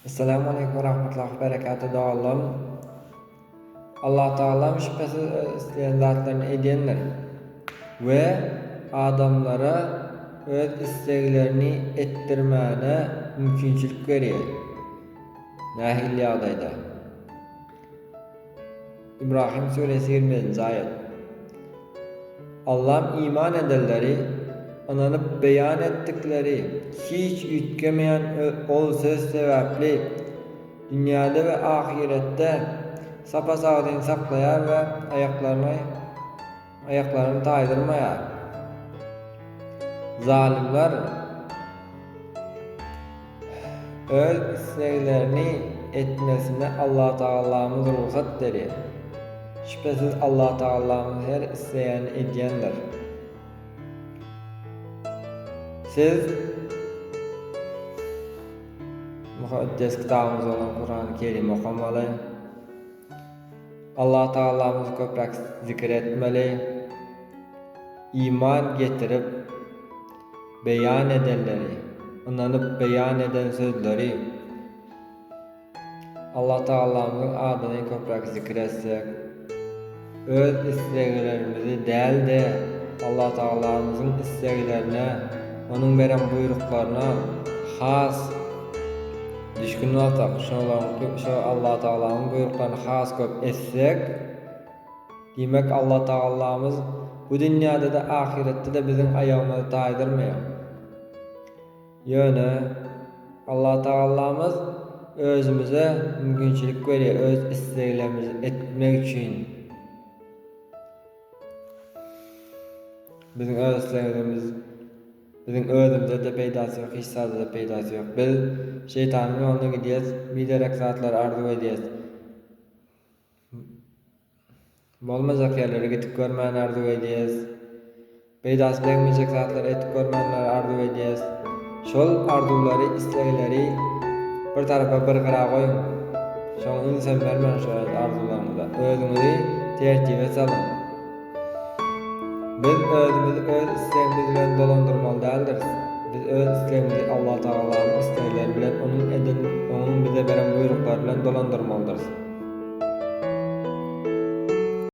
Esselamu Aleyküm ve Rahmetullahi ve Berekatuhu dağılım. Allah Teala şüphesiz isteyen zatlarını edenler ve adamlara öz isteklerini ettirmene mümkünçülük veriyor. Nahil adayda. İbrahim Suresi 20. ayet. Allah'ım iman edenleri ananıp beyan ettikleri hiç ütkemeyen ol söz sebepli dünyada ve ahirette sapasağlam saklayar ve ayaklarını taydırmayar. Zalimler öz isteklerini etmesine Allah Teala'mız ruhsat verir. Şüphesiz Allah Teala'mız her isteyen edenler. Siz mukaddes kitabımız olan Kur'an-ı Kerim okumalı. Allah Teala'mızı köpek zikretmeli. İman getirip beyan edenleri, inanıp beyan eden sözleri Allah Teala'mızın adını köpek zikretsek, öz isteklerimizi değil de Allah Teala'mızın isteklerine, onun veren buyruklarına has düşkün olsak, şu Allah Teala'nın buyruklarını has köp etsek, demek Allah Teala'mız bu dünyada da ahirette de bizim ayağımızı taydırmıyor. Yani Allah Teala'mız özümüze mümkünçülük veriyor, öz isteklerimizi etmek için. Bizim öz isteklerimiz bizim özümüzde de peydası yok, hiç sazda da peydası yok. Biz şeytanın yoluna gidiyoruz, bilerek saatleri arzu ediyoruz. Olmayacak yerlere gitip görmeyen arzu ediyoruz. Peydası gelmeyecek saatleri etip görmeyenleri arzu ediyoruz. Şol arzuları, istekleri bir tarafa bir kıra koyun. Şol insan vermeyen şu arzularınıza özünüzü tertibe salın. Biz özümüzü öz isteğimiz bilen dolandırmalı değildir. Biz öz isteğimizi Allah Teala'nın istekleri bilen onun bize veren buyruklar bilen dolandırmalıdırız.